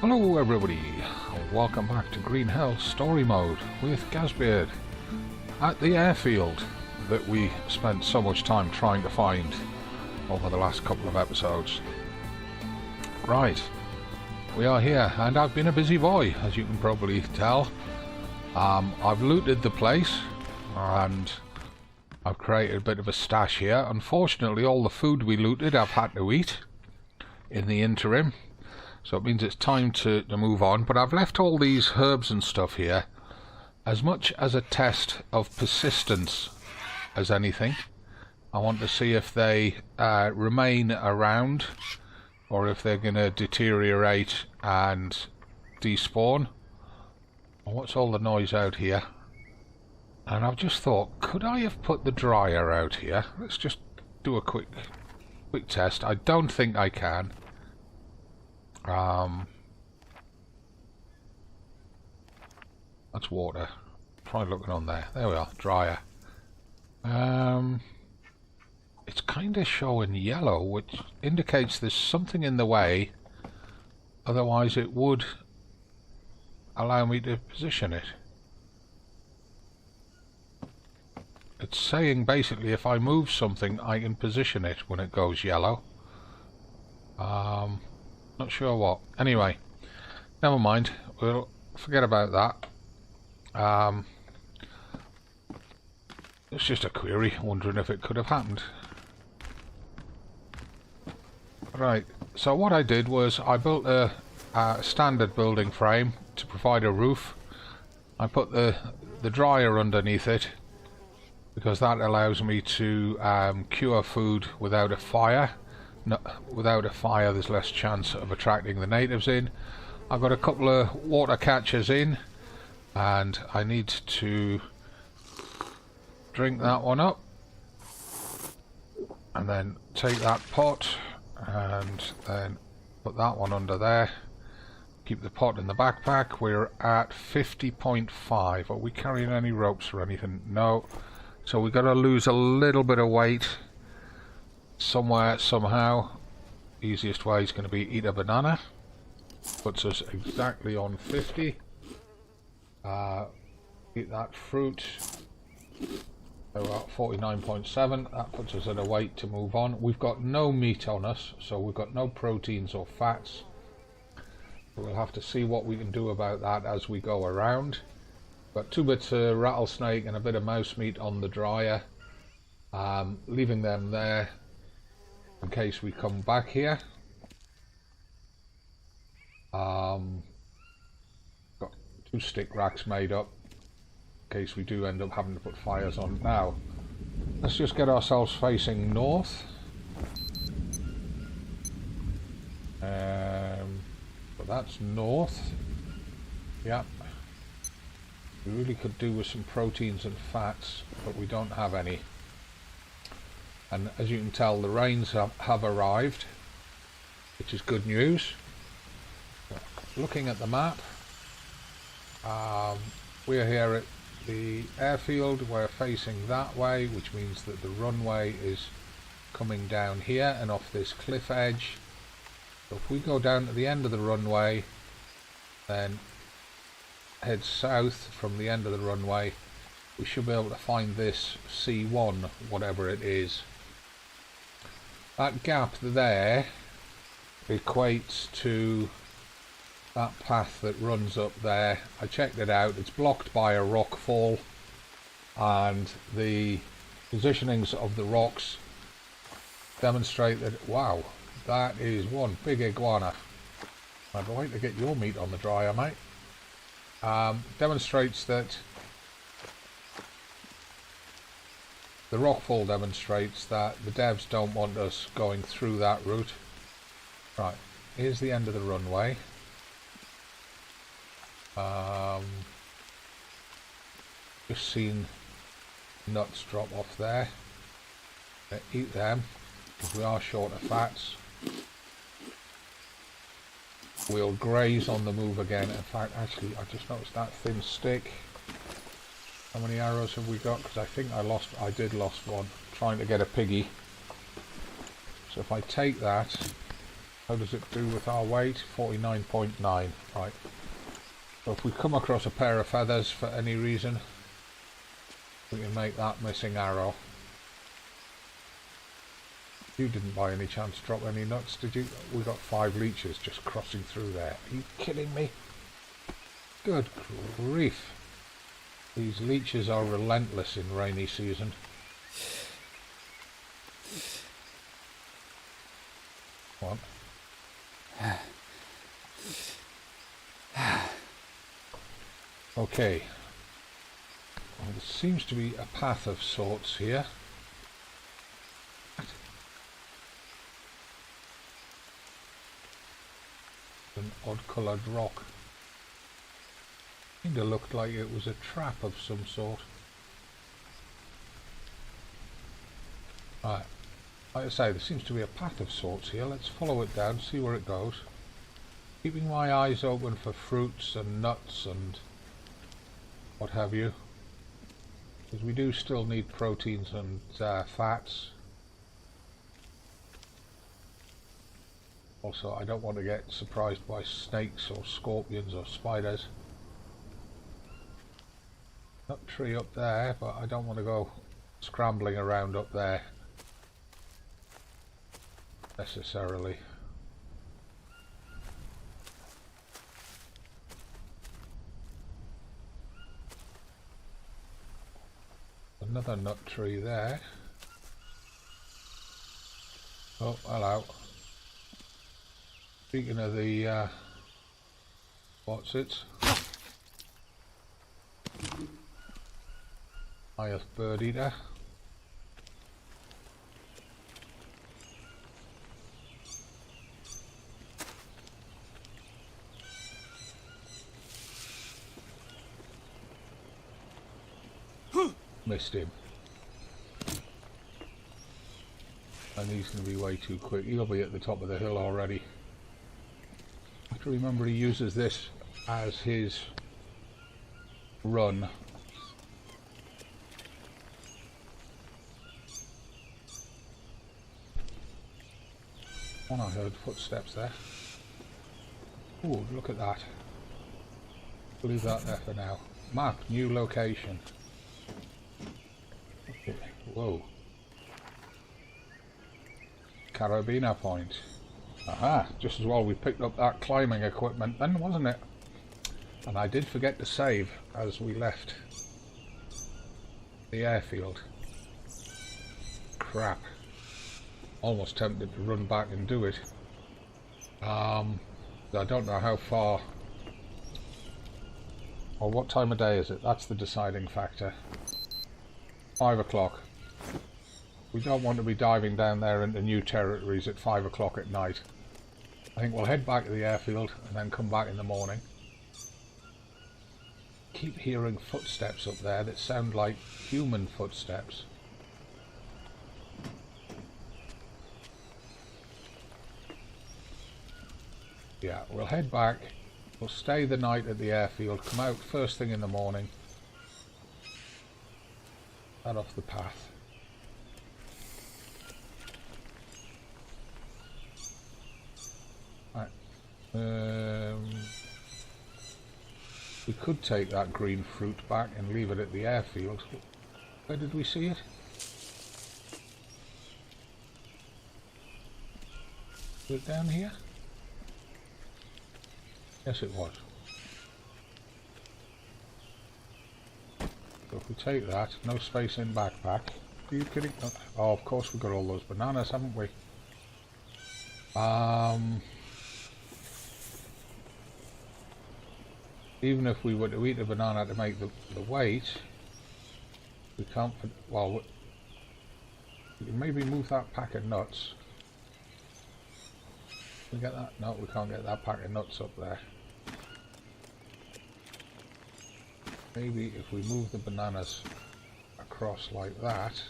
Hello everybody, welcome back to Green Hell Story Mode with Gazbeard at the airfield that we spent so much time trying to find over the last couple of episodes. Right, we are here and I've been a busy boy, as you can probably tell. I've looted the place and I've created a bit of a stash here. Unfortunately, all the food we looted I've had to eat in the interim. So it means it's time to move on, but I've left all these herbs and stuff here as much as a test of persistence as anything. I want to see if they remain around or if they're going to deteriorate and despawn. Oh, what's all the noise out here? And I've just thought, could I have put the dryer out here? Let's just do a quick test. I don't think I can. That's water. Try looking on there. There we are, dryer. It's kind of showing yellow, which indicates there's something in the way. Otherwise it would allow me to position it. It's saying basically if I move something I can position it when it goes yellow. Not sure what. Anyway, never mind. We'll forget about that. It's just a query, wondering if it could have happened. Right, so what I did was I built a standard building frame to provide a roof. I put the dryer underneath it because that allows me to cure food without a fire. No, without a fire there's less chance of attracting the natives in. I've got a couple of water catchers in and I need to drink that one up and then take that pot and then put that one under there. Keep the pot in the backpack. We're at 50.5. Are we carrying any ropes or anything? No. So we've got to lose a little bit of weight somewhere, somehow. Easiest way is going to be eat a banana. Puts us exactly on 50. Eat that fruit. We're at 49.7. That puts us at a weight to move on. We've got no meat on us, so we've got no proteins or fats. We'll have to see what we can do about that as we go around. Got 2 bits of rattlesnake and a bit of mouse meat on the dryer. Leaving them there in case we come back here. Got 2 stick racks made up in case we do end up having to put fires on. Now, let's just get ourselves facing north. But that's north. Yep. We really could do with some proteins and fats, but we don't have any. And as you can tell, the rains have arrived, which is good news. Looking at the map, we're here at the airfield. We're facing that way, which means that the runway is coming down here and off this cliff edge. So if we go down to the end of the runway, then head south from the end of the runway, we should be able to find this C1, whatever it is. That gap there equates to that path that runs up there. I checked it out. It's blocked by a rock fall, and the positionings of the rocks demonstrate that, wow, that is one big iguana. I'd like to get your meat on the dryer, mate. Demonstrates that the rockfall demonstrates that the devs don't want us going through that route. Right, here's the end of the runway. Just seen nuts drop off there. Eat them, because we are short of fats. We'll graze on the move again. In fact, actually, I just noticed that thin stick. How many arrows have we got? Because I think I did lost one trying to get a piggy. So if I take that How does it do with our weight? 49.9. Right. So if we come across a pair of feathers for any reason, we can make that missing arrow. You didn't by any chance drop any nuts, did you? We got 5 leeches just crossing through there. Are you kidding me? Good grief. These leeches are relentless in rainy season. Come on. Okay. Well, there seems to be a path of sorts here. An odd coloured rock. Kinda looked like it was a trap of some sort. Right. Like I say, there seems to be a path of sorts here. Let's follow it down, see where it goes. Keeping my eyes open for fruits and nuts and what have you. Because we do still need proteins and fats. Also, I don't want to get surprised by snakes or scorpions or spiders. Nut tree up there, but I don't want to go scrambling around up there necessarily. Another nut tree there. Oh, hello. Speaking of the what's it? Highest bird eater. Missed him. And he's going to be way too quick. He'll be at the top of the hill already. I have to remember he uses this as his run. Oh, I heard footsteps there. Oh, look at that. Leave that there for now. Map, new location. Whoa. Carabiner point. Aha, just as well we picked up that climbing equipment then, wasn't it? And I did forget to save as we left the airfield. Crap. Almost tempted to run back and do it. I don't know how far or what time of day is it. That's the deciding factor. 5 o'clock. We don't want to be diving down there into new territories at 5 o'clock at night. I think we'll head back to the airfield and then come back in the morning. Keep hearing footsteps up there that sound like human footsteps. Yeah, we'll head back. We'll stay the night at the airfield, come out first thing in the morning. Head off the path. Right. We could take that green fruit back and leave it at the airfield. Where did we see it? Was it down here? Yes, it was. So if we take that, no space in backpack. Are you kidding? Oh, of course we've got all those bananas, haven't we? Even if we were to eat a banana to make the weight, we can't put, well, we can maybe move that pack of nuts. Can we get that? No, we can't get that pack of nuts up there. Maybe if we move the bananas across like that,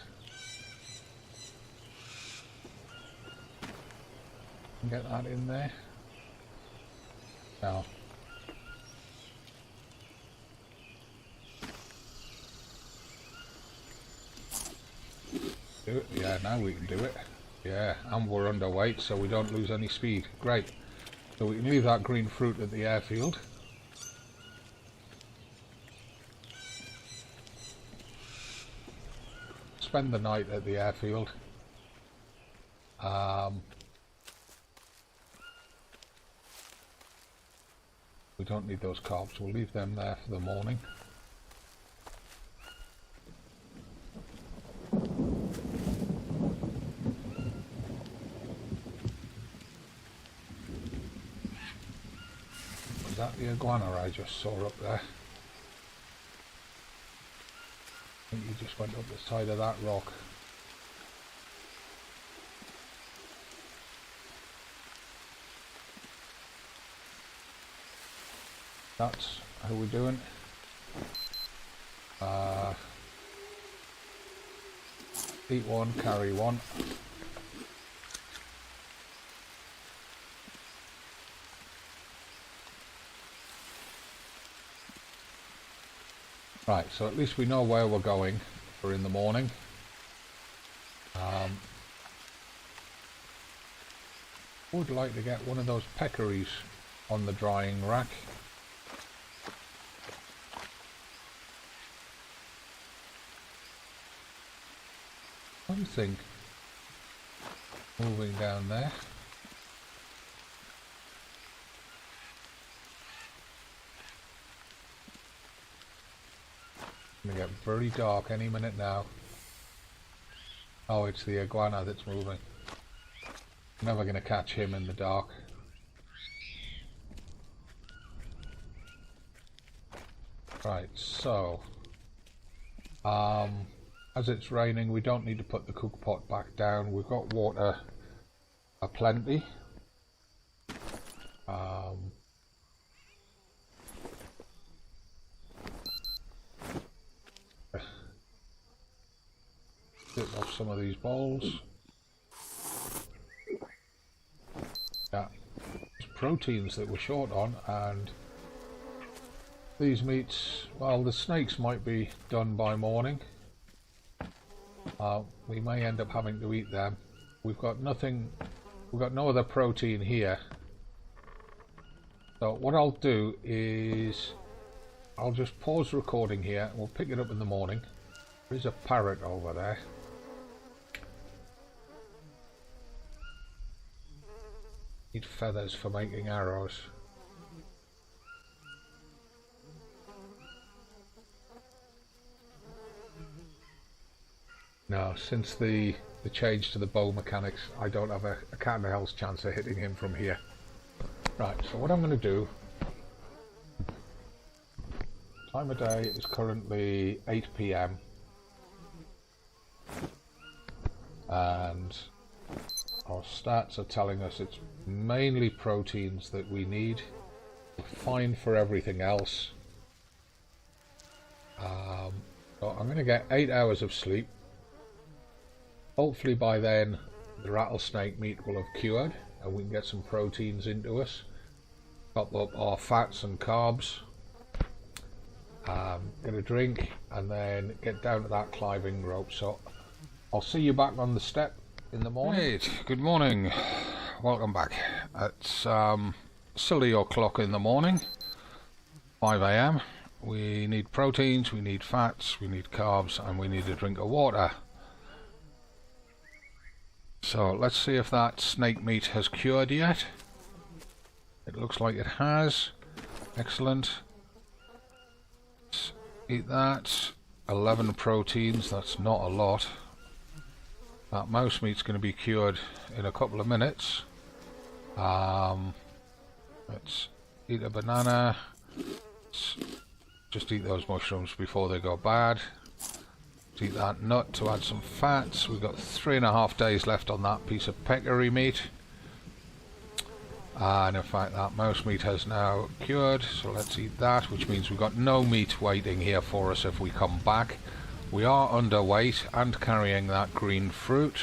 and get that in there. No. Do it? Yeah, now we can do it. Yeah, and we're underweight, so we don't lose any speed. Great. So we can leave that green fruit at the airfield. Spend the night at the airfield. We don't need those carbs. We'll leave them there for the morning. Was that the iguana I just saw up there? I think you just went up the side of that rock. That's how we're doing. Eat one, carry one. Right, so at least we know where we're going for in the morning. Would like to get one of those peccaries on the drying rack. Something moving down there. It's gonna get very dark any minute now. Oh, it's the iguana that's moving. Never gonna catch him in the dark. Right, so as it's raining, we don't need to put the cook pot back down. We've got water aplenty. Dip off some of these bowls. Yeah, there's proteins that we're short on, and these meats, well, the snakes might be done by morning. We may end up having to eat them. We've got nothing, we've got no other protein here. So what I'll do is I'll just pause recording here and we'll pick it up in the morning. There's a parrot over there. Need feathers for making arrows. No, since the change to the bow mechanics, I don't have a cat in hell's chance of hitting him from here. Right, so what I'm going to do, time of day is currently 8 PM and our stats are telling us it's mainly proteins that we need. We're fine for everything else. So I'm going to get 8 hours of sleep. Hopefully by then the rattlesnake meat will have cured and we can get some proteins into us. Top up our fats and carbs. Get a drink and then get down to that climbing rope. So I'll see you back on the step in the morning. Right, good morning. Welcome back. It's silly o'clock in the morning. 5 AM. We need proteins, we need fats, we need carbs, and we need a drink of water. So let's see if that snake meat has cured yet. It looks like it has. Excellent. Let's eat that. 11 proteins, that's not a lot. That mouse meat's going to be cured in a couple of minutes. Let's eat a banana. Let's just eat those mushrooms before they go bad. Eat that nut to add some fats. We've got 3.5 days left on that piece of peccary meat. And in fact that mouse meat has now cured, so let's eat that, which means we've got no meat waiting here for us if we come back. We are underweight and carrying that green fruit.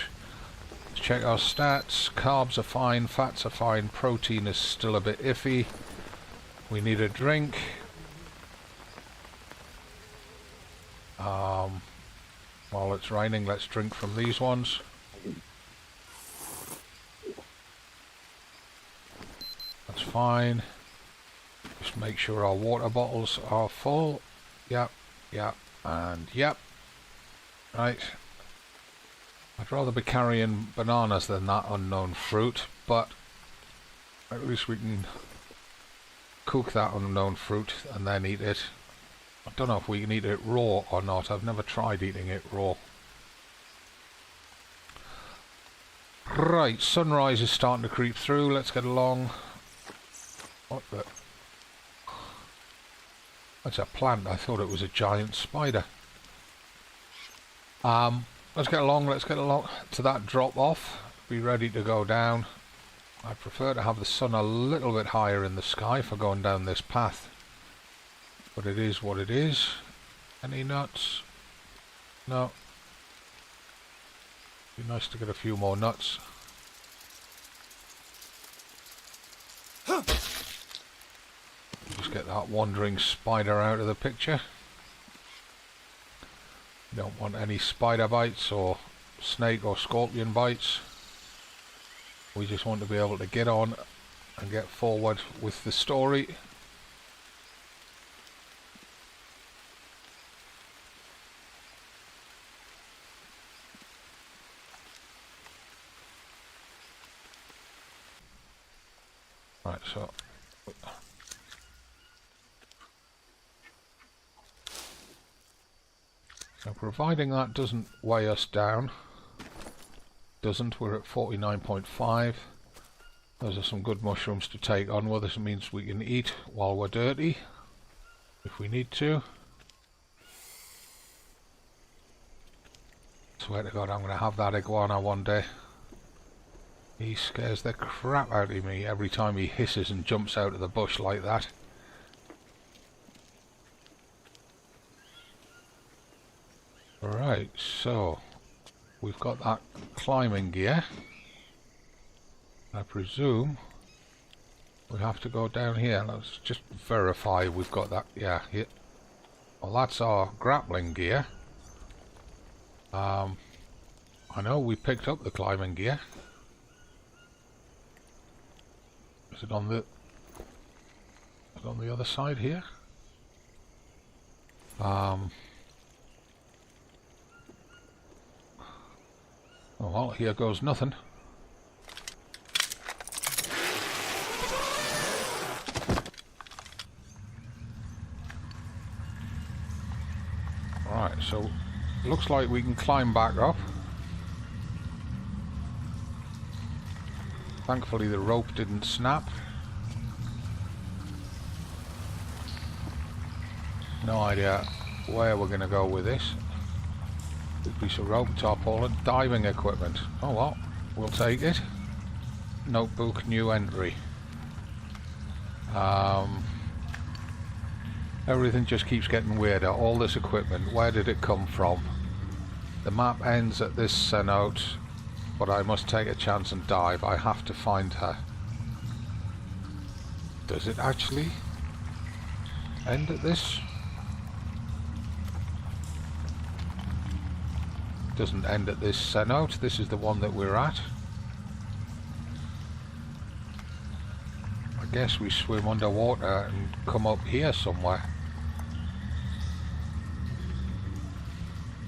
Let's check our stats. Carbs are fine, fats are fine, protein is still a bit iffy. We need a drink. While it's raining, let's drink from these ones. That's fine. Just make sure our water bottles are full. Yep, yep, and yep. Right. I'd rather be carrying bananas than that unknown fruit, but at least we can cook that unknown fruit and then eat it. I don't know if we can eat it raw or not. I've never tried eating it raw. Right, sunrise is starting to creep through. Let's get along. What the... That's a plant. I thought it was a giant spider. Let's get along to that drop off. Be ready to go down. I prefer to have the sun a little bit higher in the sky for going down this path. But it is what it is. Any nuts? No. Be nice to get a few more nuts. Just get that wandering spider out of the picture. Don't want any spider bites or snake or scorpion bites. We just want to be able to get on and get forward with the story. Right, so providing that doesn't weigh us down, we're at 49.5. Those are some good mushrooms to take on. Well, this means we can eat while we're dirty, if we need to. Swear to God, I'm going to have that iguana one day. He scares the crap out of me every time he hisses and jumps out of the bush like that. Right, so we've got that climbing gear. I presume we have to go down here. Let's just verify we've got that. Yeah, here. Well, that's our grappling gear. I know we picked up the climbing gear. Is it on the other side here? Oh well, here goes nothing. Right, so looks like we can climb back up. Thankfully the rope didn't snap. No idea where we're going to go with this. Big piece of rope, tarpaulin, diving equipment. Oh well, we'll take it. Notebook, new entry. Everything just keeps getting weirder. All this equipment, where did it come from? The map ends at this cenote, but I must take a chance and dive. I have to find her. Does it actually end at this? Doesn't end at this cenote. This is the one that we're at. I guess we swim underwater and come up here somewhere.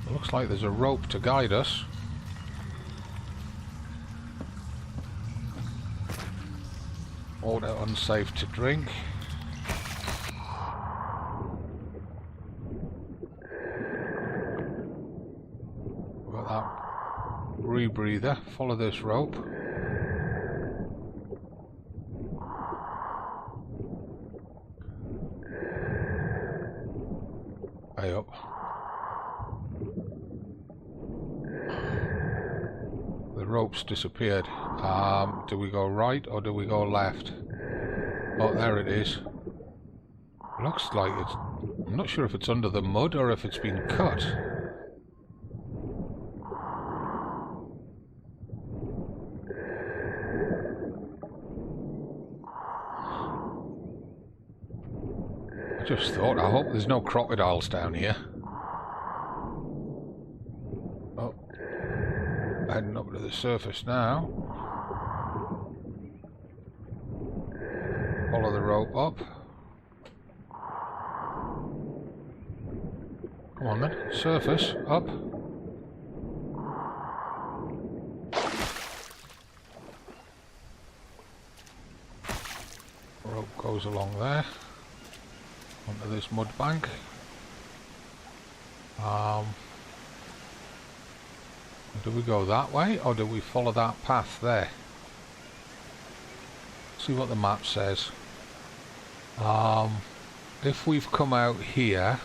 It looks like there's a rope to guide us. Water unsafe to drink. We've got that rebreather. Follow this rope. Way up. The rope's disappeared. Do we go right or do we go left? Oh, there it is. Looks like it's... I'm not sure if it's under the mud or if it's been cut. I just thought, I hope there's no crocodiles down here. Oh. Heading up to the surface now. Follow the rope up. Come on then, surface, up. Rope goes along there, onto this mud bank. Do we go that way, or do we follow that path there? See what the map says. If we've come out here,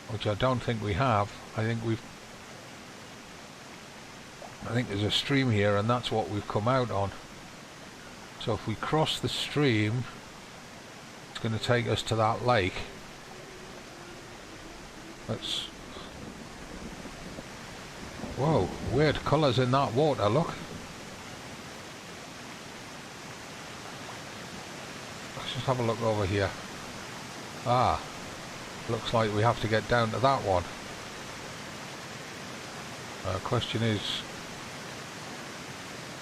which I don't think we have, I think there's a stream here, and that's what we've come out on. So if we cross the stream, it's going to take us to that lake. Let's... Whoa, weird colours in that water, look. Let's just have a look over here. Ah, looks like we have to get down to that one. Question is...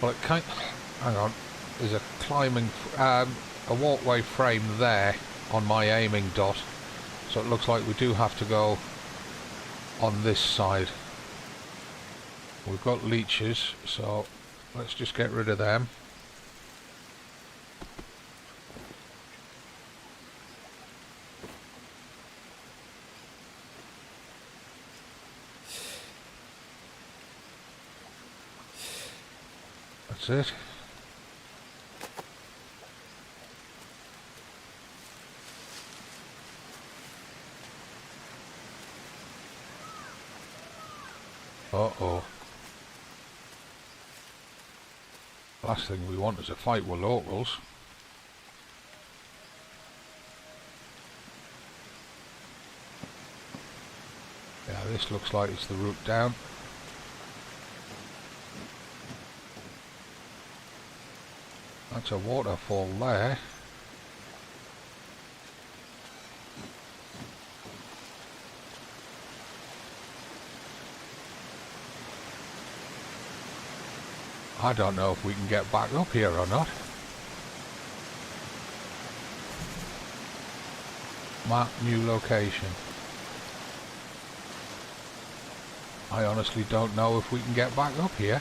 Well, it can't... Hang on. There's a climbing... a walkway frame there on my aiming dot. So it looks like we do have to go on this side. We've got leeches, so let's just get rid of them. That's it. Uh-oh. Last thing we want is a fight with locals. Yeah, this looks like it's the route down. That's a waterfall there. I don't know if we can get back up here or not. Map new location. I honestly don't know if we can get back up here.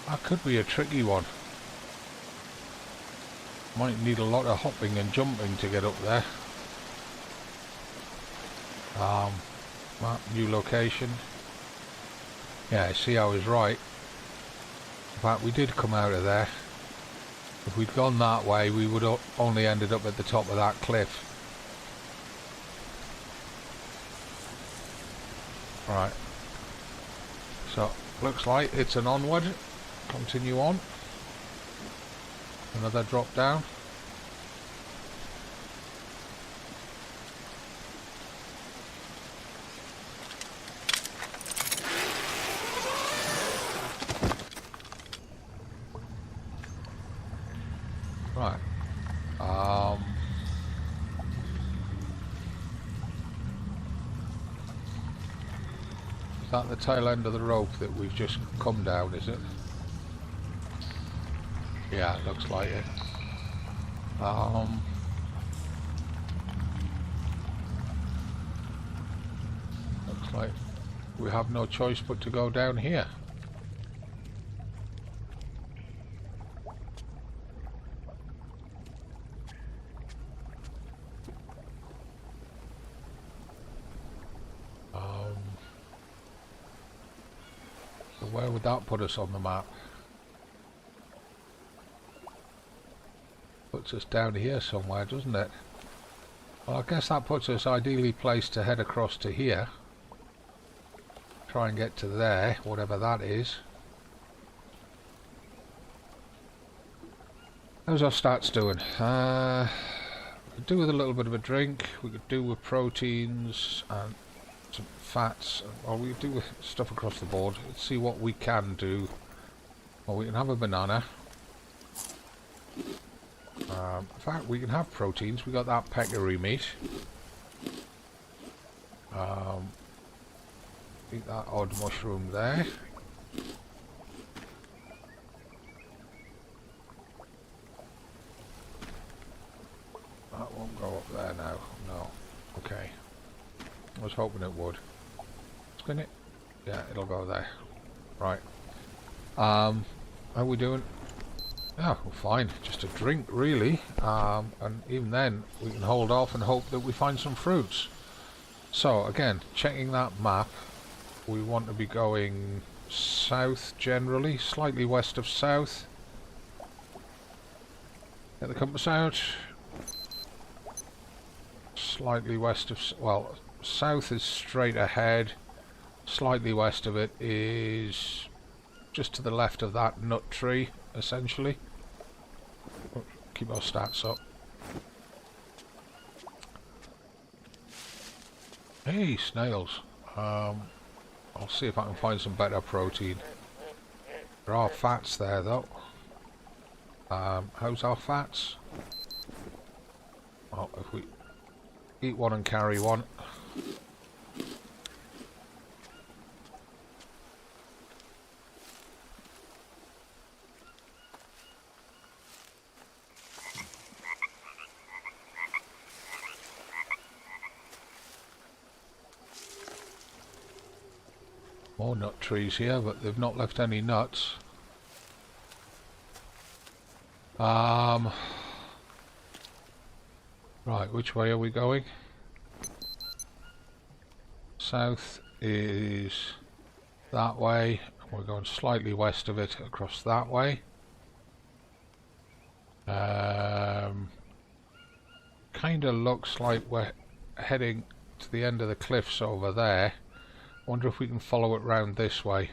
That could be a tricky one. Might need a lot of hopping and jumping to get up there. Map, new location. Yeah, see, I was right. In fact, we did come out of there. If we'd gone that way, we would have only ended up at the top of that cliff. Right. So, looks like it's an onward. Continue on. Another drop down. Right. Is that the tail end of the rope that we've just come down, is it? Yeah, it looks like it. Looks like we have no choice but to go down here. So where would that put us on the map? Puts us down here somewhere, doesn't it? Well, I guess that puts us ideally placed to head across to here. Try and get to there, whatever that is. How's our stats doing? We could do with a little bit of a drink. We could do with proteins and some fats. Or we could do with stuff across the board. Let's see what we can do. Well, we can have a banana. In fact, we can have proteins. We got that peccary meat. Eat that odd mushroom there. was hoping it would. Spin it. Yeah, it'll go there. Right. How are we doing? Yeah, well, fine. Just a drink, really. And even then, we can hold off and hope that we find some fruits. So, again, checking that map, we want to be going south generally, slightly west of south. Get the compass out. Slightly west of... well, south is straight ahead. Slightly west of it is just to the left of that nut tree, essentially. Keep our stats up. Hey, snails. I'll see if I can find some better protein. There are fats there, though. How's our fats? Well, if we eat one and carry one. More nut trees here, but they've not left any nuts. Right, which way are we going? South is that way. We're going slightly west of it across that way. Kind of looks like we're heading to the end of the cliffs over there. Wonder if we can follow it round this way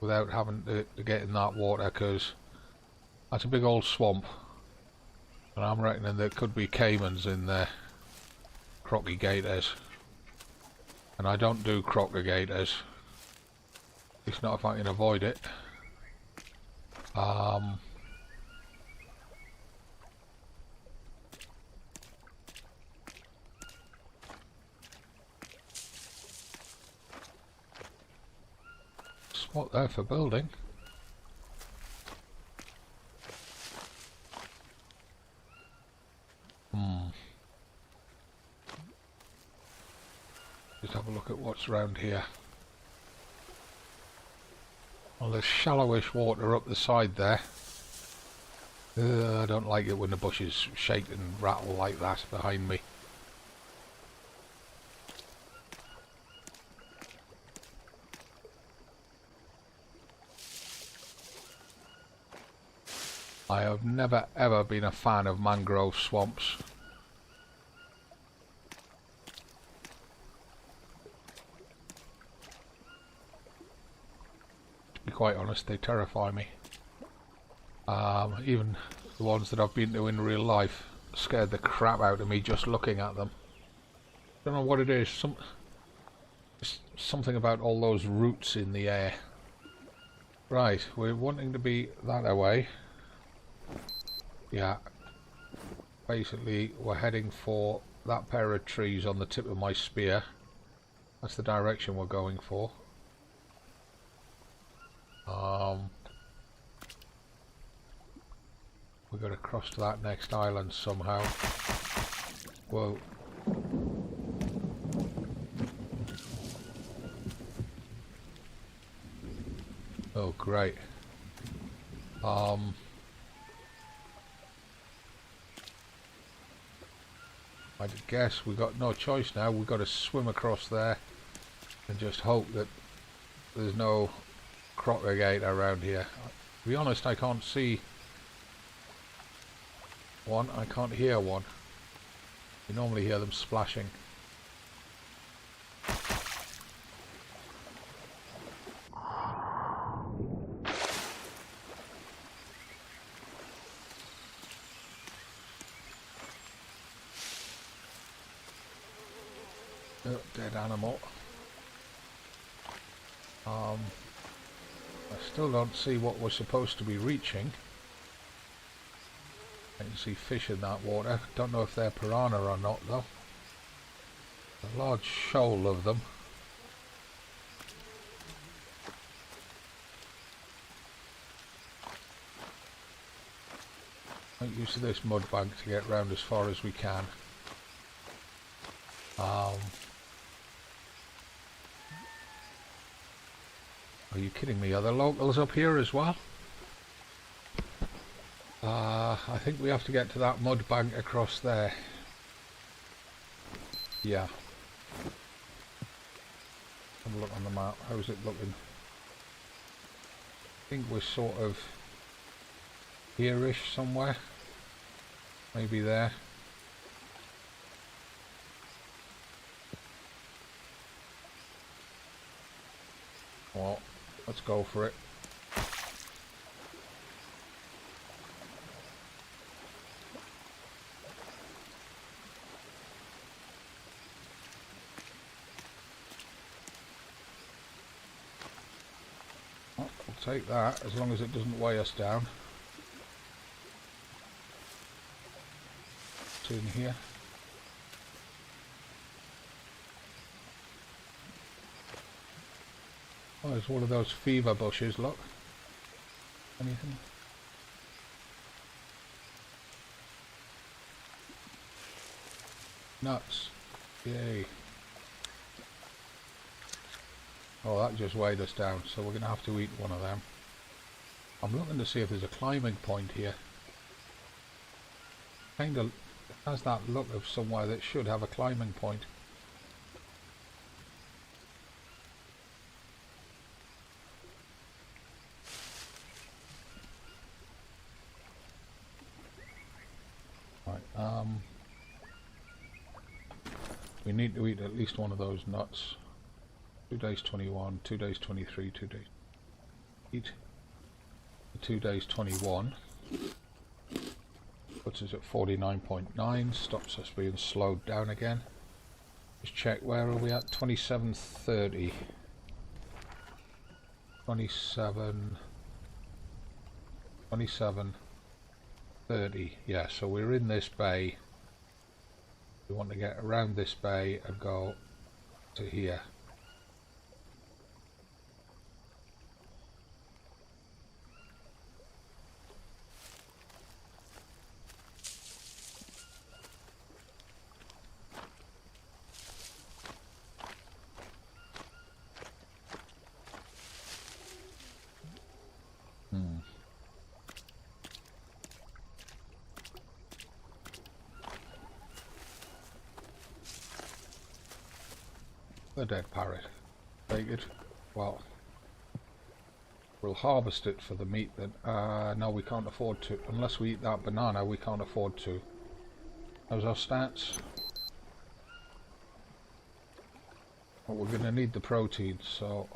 without having to get in that water, because that's a big old swamp, and I'm reckoning there could be caimans in there, crocodigators, and I don't do crocodigators, at least not if I can avoid it. Spot there for building. Just have a look at what's around here. Well, there's shallowish water up the side there. I don't like it when the bushes shake and rattle like that behind me. I have never ever been a fan of mangrove swamps. To be quite honest, they terrify me. Even the ones that I've been to in real life scared the crap out of me just looking at them. Don't know what it is. Something about all those roots in the air. Right, we're wanting to be that away. Yeah, basically we're heading for that pair of trees on the tip of my spear. That's the direction we're going for. We've got to cross to that next island somehow. Whoa. Oh great. I guess we've got no choice now. We've got to swim across there and just hope that there's no crocodile around here. To be honest, I can't see one. I can't hear one. You normally hear them splashing. Oh, dead animal. I still don't see what we're supposed to be reaching. I can see fish in that water. Don't know if they're piranha or not though. A large shoal of them. Make use of this mud bank to get round as far as we can. Are you kidding me? Are there locals up here as well? I think we have to get to that mud bank across there. Yeah. Have a look on the map. How's it looking? I think we're sort of here-ish somewhere. Maybe there. Well, let's go for it. Well, we'll take that as long as it doesn't weigh us down. What's in here? Oh, there's one of those fever bushes, look. Anything? Nuts. Yay. Oh, that just weighed us down, so we're going to have to eat one of them. I'm looking to see if there's a climbing point here. Kind of has that look of somewhere that should have a climbing point. We need to eat at least one of those nuts. 2 days 21, 2 days 23, 2 days. Eat 2 days 21. Puts us at 49.9, stops us being slowed down again. Just check, where are we at? 27:30. 27:30. Yeah, so we're in this bay. We want to get around this bay and go to here. The dead parrot. Take it. Well, we'll harvest it for the meat then. No, we can't afford to. Unless we eat that banana, we can't afford to. How's our stats? Well, we're going to need the protein, so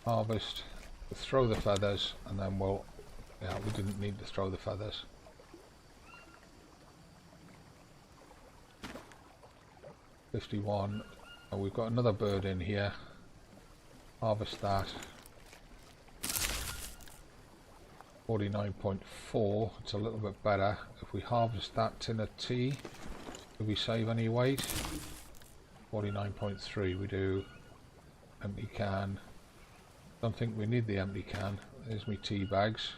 harvest, throw the feathers, and then we'll... Yeah, we didn't need to throw the feathers. 51. Oh, we've got another bird in here. Harvest that. 49.4. It's a little bit better. If we harvest that tin of tea, do we save any weight? 49.3. We do. Empty can. Don't think we need the empty can. There's me tea bags.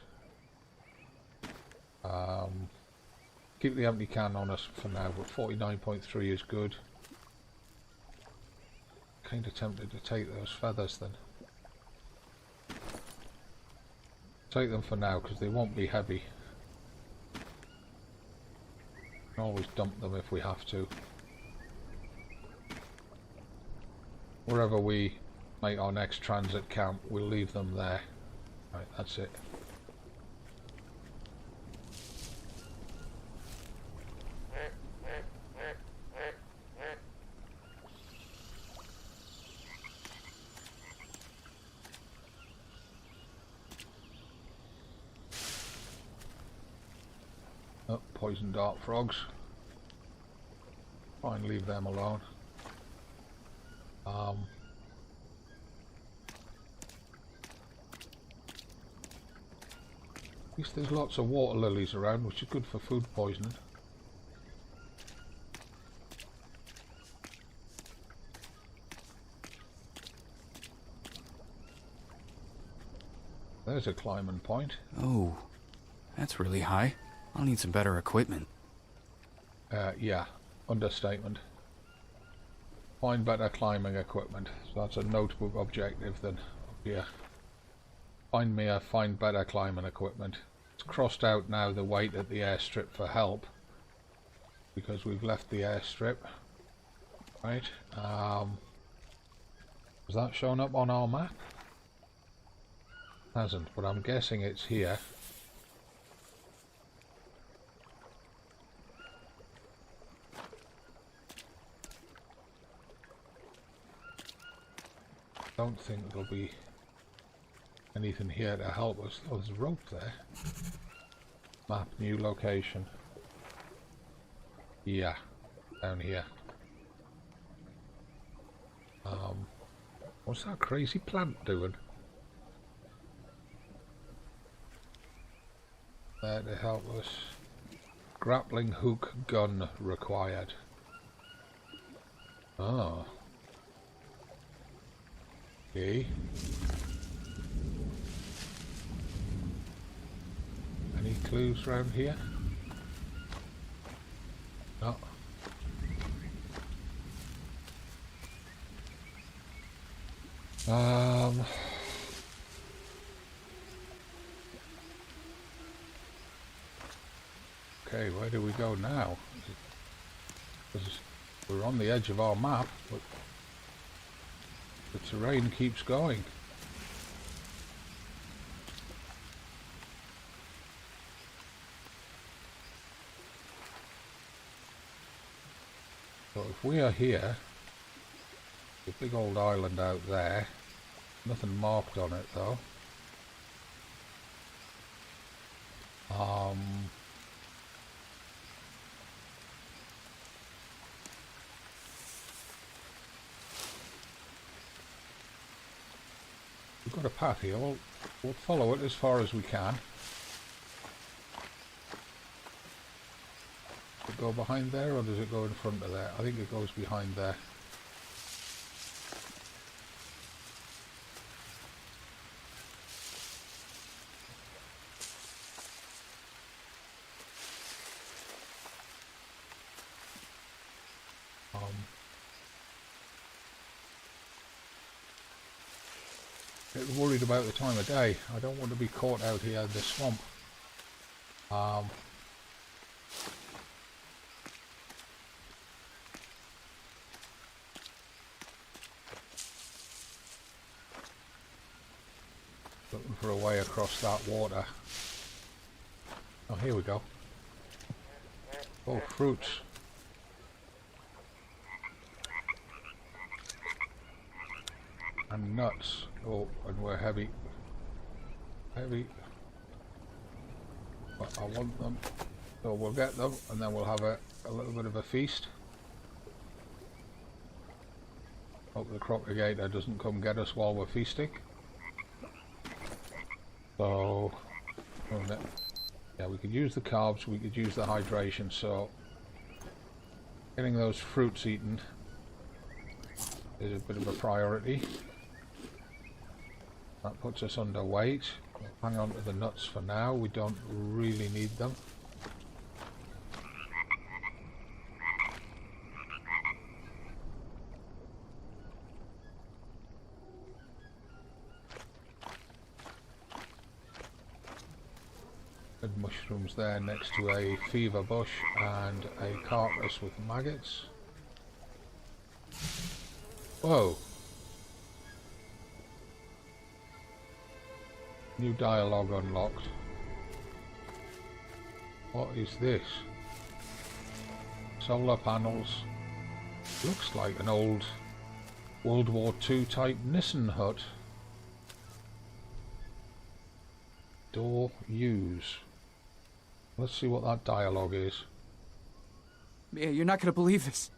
Keep the empty can on us for now, but 49.3 is good. Kind of tempted to take those feathers then. Take them for now because they won't be heavy. Can always dump them if we have to. Wherever we make our next transit camp, we'll leave them there. Right, that's it. Oh, poison dart frogs. Fine, leave them alone. At least there's lots of water lilies around, which is good for food poisoning. There's a climbing point. Oh, that's really high. I'll need some better equipment. Yeah, understatement. Find better climbing equipment. So that's a notebook objective then. Yeah. Find me find better climbing equipment. It's crossed out now the wait at the airstrip for help. Because we've left the airstrip. Right. Has that shown up on our map? Hasn't, but I'm guessing it's here. Don't think there'll be anything here to help us. Oh, there's a rope there. Map, new location. Yeah, down here. What's that crazy plant doing? There to help us. Grappling hook gun required. Oh. Okay. Any clues around here? No. Okay, where do we go now? Because we're on the edge of our map, but the terrain keeps going. So if we are here, the big old island out there, nothing marked on it though. We've got a path here, we'll follow it as far as we can. Does it go behind there or does it go in front of there? I think it goes behind there. Get worried about the time of day. I don't want to be caught out here in the swamp. Looking for a way across that water. Oh, here we go. Oh, fruits. And nuts. Oh, and we're heavy. Heavy. But I want them. So we'll get them and then we'll have a little bit of a feast. Hope the crocodile doesn't come get us while we're feasting. So, yeah, we could use the carbs, we could use the hydration, so getting those fruits eaten is a bit of a priority. That puts us underweight. We'll hang on to the nuts for now, we don't really need them. Good mushrooms there next to a fever bush and a carcass with maggots. Whoa! New dialogue unlocked. What is this? Solar panels. Looks like an old World War II type Nissen hut. Door use. Let's see what that dialogue is. Mia, you're not gonna believe this.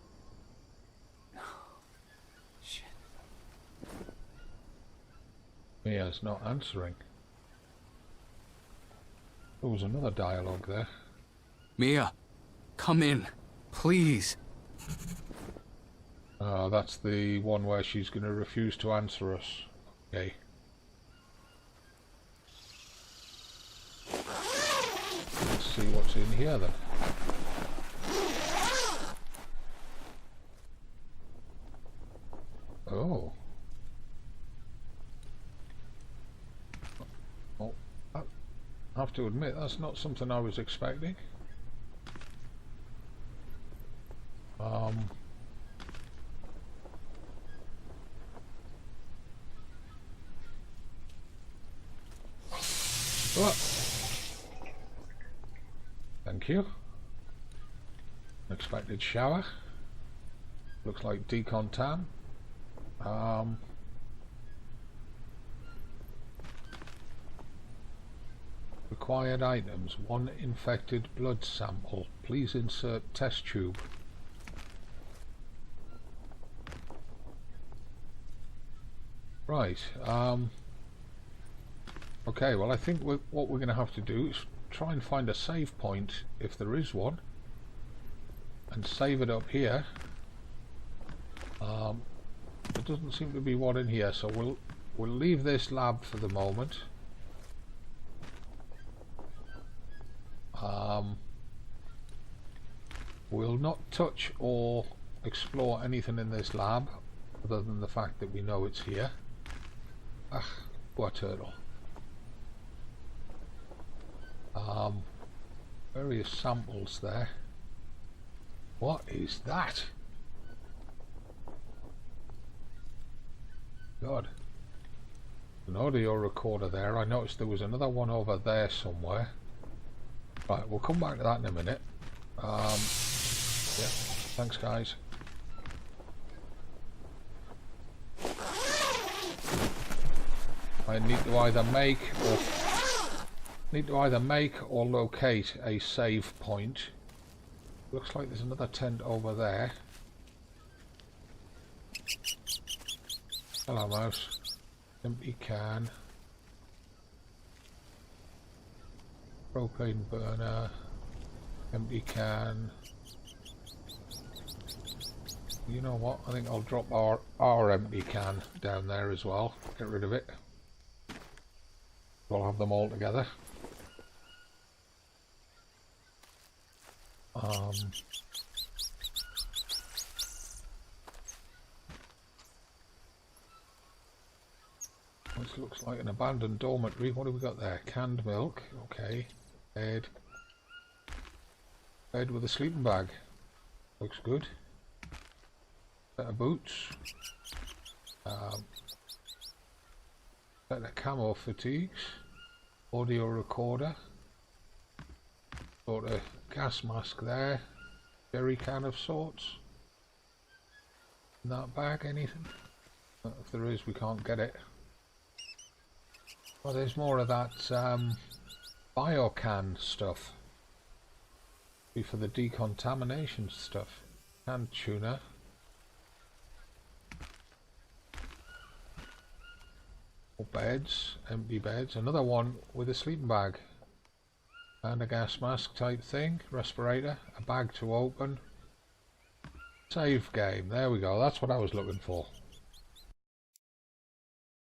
Shit. Mia's not answering. There was another dialogue there. Mia, come in, please. That's the one where she's going to refuse to answer us. Okay. Let's see what's in here then. Oh. I have to admit, that's not something I was expecting. Oh. Thank you. Unexpected shower. Looks like decontam. Required items. 1 infected blood sample. Please insert test tube. Right. Okay, well I think what we're going to have to do is try and find a save point, if there is one, and save it up here. There doesn't seem to be one in here, so we'll leave this lab for the moment. We'll not touch or explore anything in this lab other than the fact that we know it's here. Ah, poor turtle. Various samples there. What is that? God. An audio recorder there. I noticed there was another one over there somewhere. Right, we'll come back to that in a minute. Yeah, thanks guys. I need to either make or locate a save point. Looks like there's another tent over there. Hello, mouse. Empty can. Propane burner. Empty can. You know what? I think I'll drop our empty can down there as well. Get rid of it. We'll have them all together. This looks like an abandoned dormitory. What have we got there? Canned milk. Okay. Bed. Bed with a sleeping bag. Looks good. Set of boots. Set of camo fatigues. Audio recorder. Sort of gas mask there. Jerry can of sorts. In that bag, anything? If there is, we can't get it. Well, there's more of that biocan stuff. Be for the decontamination stuff. Canned tuna. More beds, empty beds. Another one with a sleeping bag. And a gas mask type thing. Respirator. A bag to open. Save game. There we go. That's what I was looking for.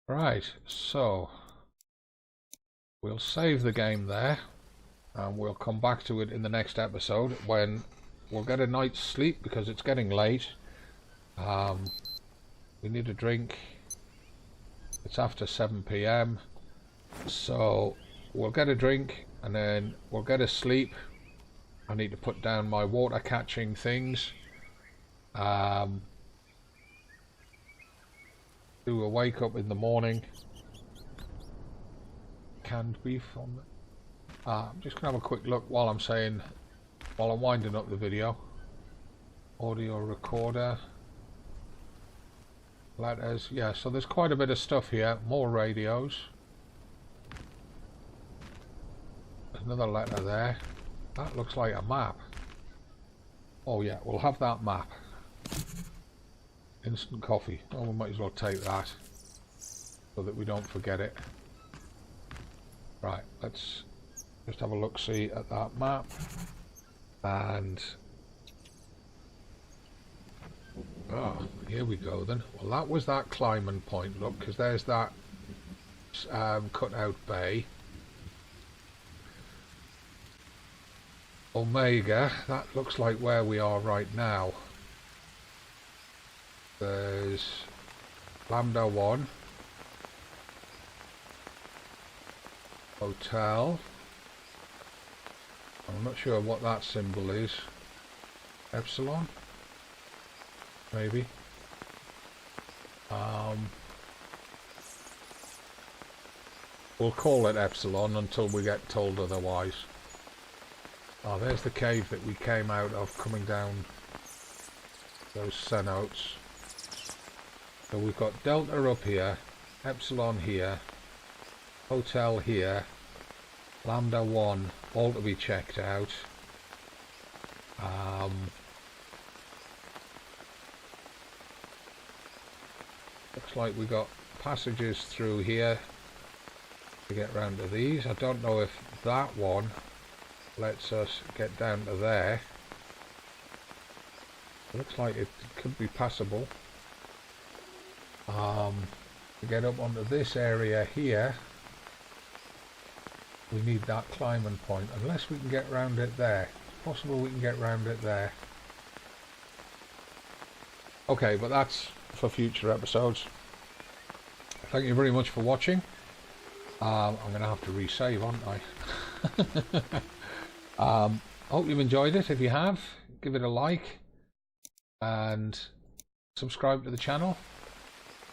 Right, so we'll save the game there, and we'll come back to it in the next episode when we'll get a night's sleep because it's getting late. We need a drink. It's after 7 PM, so we'll get a drink and then we'll get a sleep. I need to put down my water catching things. Do a wake up in the morning. Canned beef on the... I'm just gonna have a quick look while I'm winding up the video. Audio recorder. Letters, yeah, so there's quite a bit of stuff here. More radios. There's another letter there. That looks like a map. Oh yeah, we'll have that map. Instant coffee. Oh, we might as well take that so that we don't forget it. Right, let's just have a look-see at that map. And oh, here we go then. Well, that was that climbing point. Look, because there's that cut-out bay. Omega. That looks like where we are right now. There's Lambda 1. Hotel. I'm not sure what that symbol is. Epsilon? Maybe. We'll call it Epsilon until we get told otherwise. Oh, there's the cave that we came out of coming down those cenotes. So we've got Delta up here, Epsilon here, Hotel here, Lambda 1 all to be checked out. Looks like we got passages through here to get round to these. I don't know if that one lets us get down to there. Looks like it could be passable. To get up onto this area here, we need that climbing point, unless we can get round it there. It's possible we can get round it there. Okay, but that's for future episodes. Thank you very much for watching. I'm going to have to resave, aren't I? Hope you've enjoyed it. If you have, give it a like and subscribe to the channel.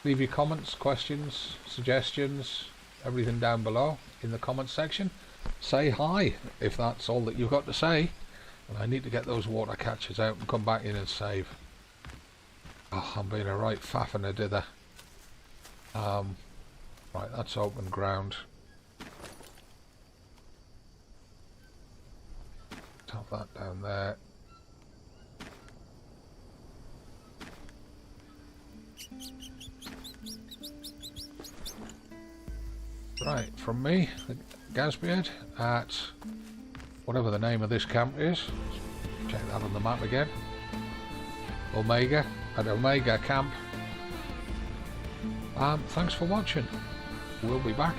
Leave your comments, questions, suggestions, everything down below in the comments section. Say hi if that's all that you've got to say. And I need to get those water catchers out and come back in and save. Oh, I'm being a right faff and a dither. Right, that's open ground. Have that down there. Right, from me, Gazbeard, at whatever the name of this camp is. Check that on the map again. Omega, at Omega Camp. Thanks for watching. We'll be back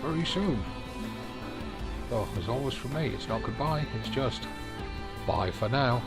very soon. So, as always from me, it's not goodbye, it's just bye for now.